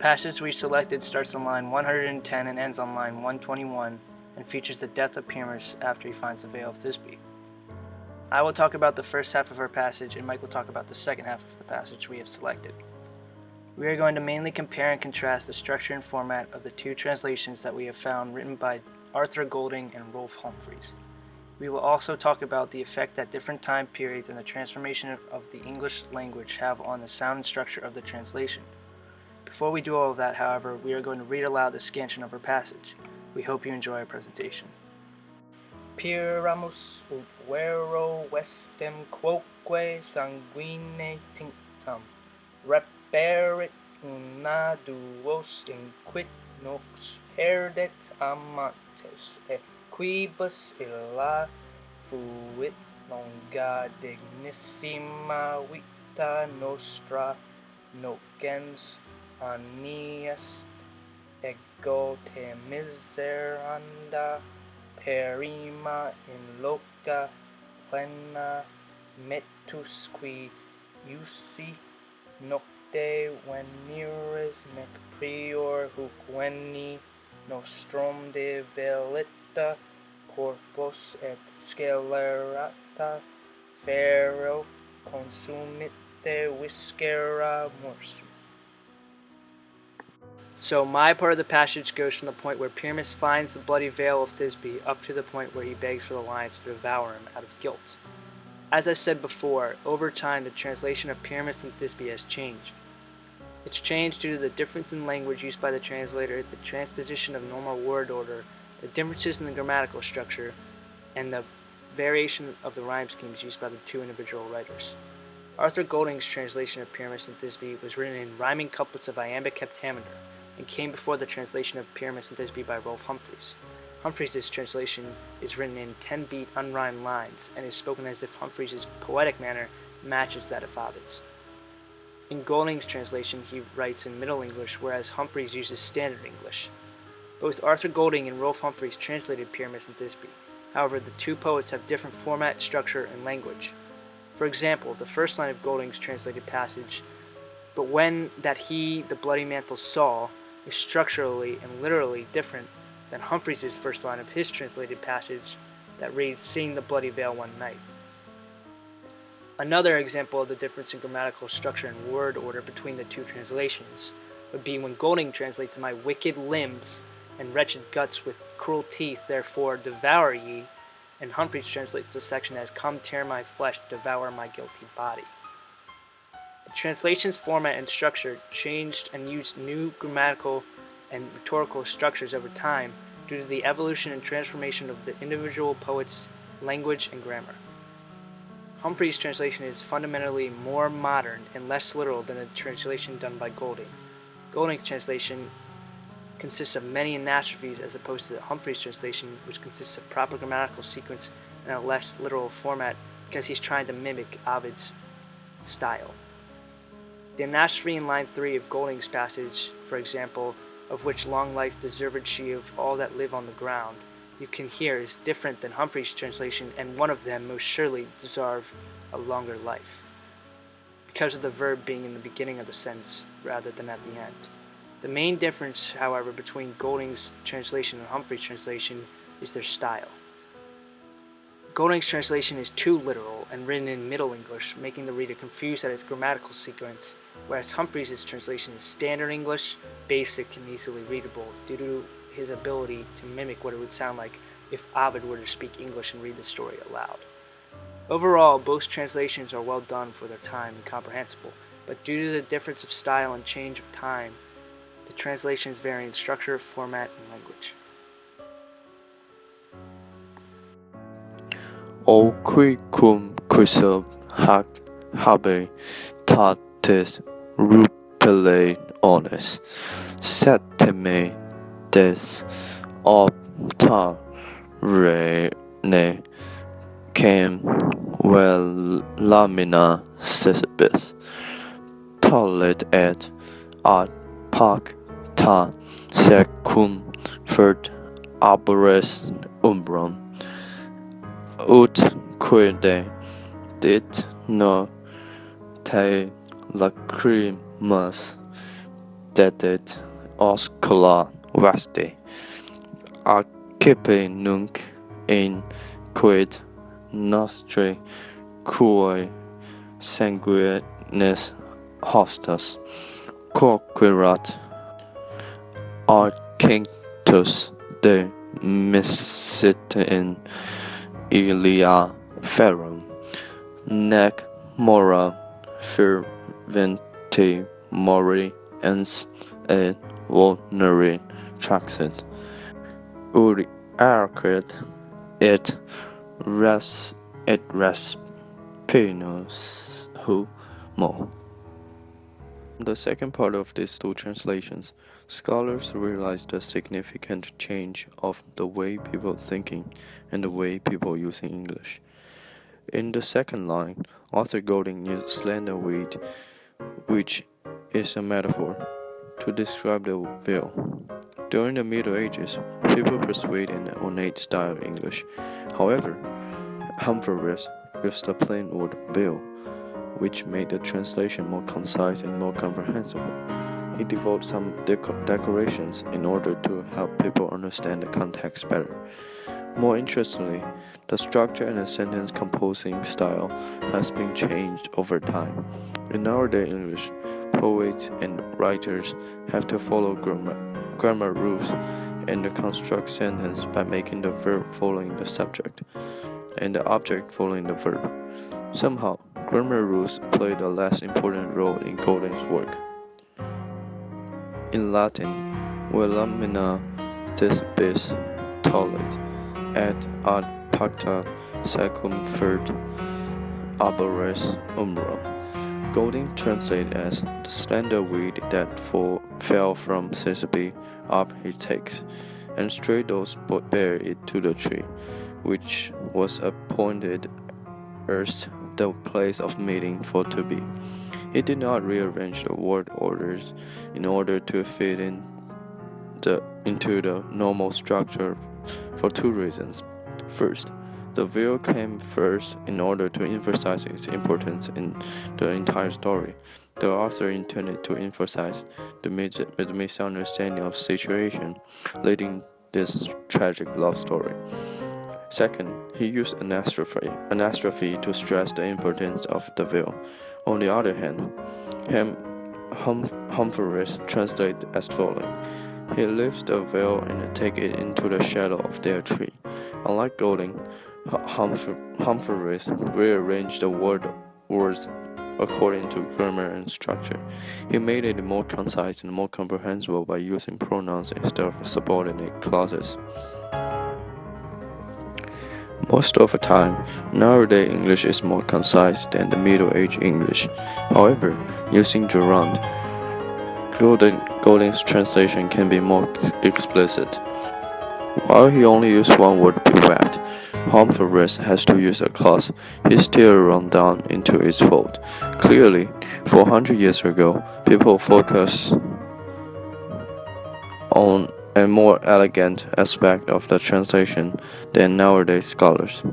passage we selected starts on line 110 and ends on line 121 and features the death of Pyramus after he finds the Veil of Thisbe. I will talk about the first half of our passage and Mike will talk about the second half of the passage we have selected. We are going to mainly compare and contrast the structure and format of the two translations that we have found written by Arthur Golding and Rolf Humphreys. We will also talk about the effect that different time periods and the transformation of the English language have on the sound and structure of the translation. Before we do all of that, however, we are going to read aloud the scansion of our passage. We hope you enjoy our presentation. Pyramus ut vero vestem quoque sanguine tinctam reperit una duos in quid nox perdet amantes quibus illa fuit longa dignissima vita nostra nogens anniest ego te miseranda perima in loca plena metus qui usi nocte veneris nec prior huc veni nostrum de velita corpus et scelerata ferro consumite viscera morsum. So my part of the passage goes from the point where Pyramus finds the bloody veil of Thisbe up to the point where he begs for the lions to devour him out of guilt. As I said before, over time the translation of Pyramus and Thisbe has changed. It's changed due to the difference in language used by the translator, the transposition of normal word order, the differences in the grammatical structure, and the variation of the rhyme schemes used by the two individual writers. Arthur Golding's translation of Pyramus and Thisbe was written in rhyming couplets of iambic heptameter and came before the translation of Pyramus and Thisbe by Rolf Humphreys. Humphreys' translation is written in 10-beat unrhymed lines and is spoken as if Humphreys' poetic manner matches that of Ovid's. In Golding's translation, he writes in Middle English, whereas Humphreys uses Standard English. Both Arthur Golding and Rolf Humphreys translated Pyramus and Thisbe. However, the two poets have different format, structure, and language. For example, the first line of Golding's translated passage, "But when that he the bloody mantle saw," is structurally and literally different than Humphreys' first line of his translated passage that reads, "Seeing the bloody veil one night." Another example of the difference in grammatical structure and word order between the two translations would be when Golding translates "My wicked limbs and wretched guts with cruel teeth, therefore devour ye," and Humphreys translates the section as "Come tear my flesh, devour my guilty body." The translation's format and structure changed and used new grammatical and rhetorical structures over time due to the evolution and transformation of the individual poet's language and grammar. Humphreys' translation is fundamentally more modern and less literal than the translation done by Golding. Golding's translation consists of many anastrophes as opposed to Humphreys' translation, which consists of proper grammatical sequence and a less literal format because he's trying to mimic Ovid's style. The anastrophe in line 3 of Golding's passage, for example, "Of which long life deserved she of all that live on the ground," you can hear is different than Humphreys' translation, and one of them most surely deserve a longer life, because of the verb being in the beginning of the sentence rather than at the end. The main difference, however, between Golding's translation and Humphreys' translation is their style. Golding's translation is too literal and written in Middle English, making the reader confused at its grammatical sequence, whereas Humphreys' translation is Standard English, basic and easily readable due to his ability to mimic what it would sound like if Ovid were to speak English and read the story aloud. Overall, both translations are well done for their time and comprehensible, but due to the difference of style and change of time, the translations vary in structure, format, and language. O qui cum quisub hac habe tates rupele ones, septime des opta rene cam vel lamina sesibis, tolet et ad pac ta secum fert abores umbrum, ut quide dit no te lacrimas dedet oscula vaste, accipe nunc in quid nostri cui sanguinis hostas, quoquirat arcinctus de missit ilia ferrum, nec mora ferventi mori ens et vulneri traxit, uri arcret et res pinus humo. The second part of these two translations, scholars realized the significant change of the way people thinking and the way people using English. In the second line, Arthur Golding used slender weed, which is a metaphor, to describe the veil. During the Middle Ages, people pursued an ornate style of English. However, Humphreys used the plain word veil, which made the translation more concise and more comprehensible. He devoted some decorations in order to help people understand the context better. More interestingly, the structure and the sentence composing style has been changed over time. In nowadays English, poets and writers have to follow grammar rules and construct sentence by making the verb following the subject and the object following the verb. Somehow, grammar rules played a less important role in Golding's work. In Latin, Lamina Thisbe tollit, et ad pacta circumferit arbores umbrum. Golding translated as the slender weed that fell from Thisbe up he takes, and stray those bear it to the tree, which was appointed erst the place of meeting for to be. He did not rearrange the word orders in order to fit into the normal structure for two reasons. First, the veil came first in order to emphasize its importance in the entire story. The author intended to emphasize the misunderstanding of situation leading this tragic love story. Second, he used anastrophe to stress the importance of the veil. On the other hand, Humphreys translated as following: he lifts the veil and takes it into the shadow of their tree. Unlike Golding, Humphreys rearranged the words according to grammar and structure. He made it more concise and more comprehensible by using pronouns instead of subordinate clauses. Most of the time, nowadays English is more concise than the Middle Age English. However, using gerund, Golding's translation can be more explicit. While he only used one word bewept, Humphreys has to use a clause. He still run down into its fold. Clearly, 400 years ago, people focused on a more elegant aspect of the translation than nowadays scholars.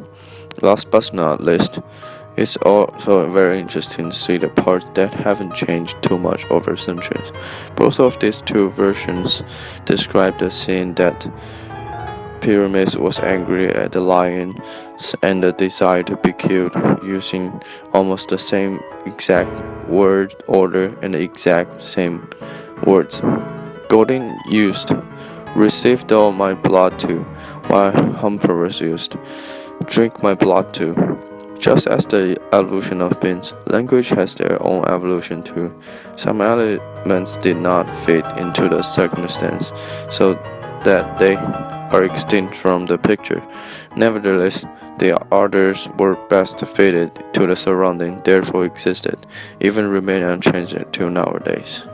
Last but not least, it's also very interesting to see the parts that haven't changed too much over centuries. Both of these two versions describe the scene that Pyramus was angry at the lion and the desire to be killed, using almost the same exact word order and the exact same words. Golding used "received all my blood too," while Humphreys used "drink my blood too." Just as the evolution of beings, language has their own evolution too. Some elements did not fit into the circumstance, so that they are extinct from the picture. Nevertheless, the others were best fitted to the surrounding, therefore existed, even remain unchanged till nowadays.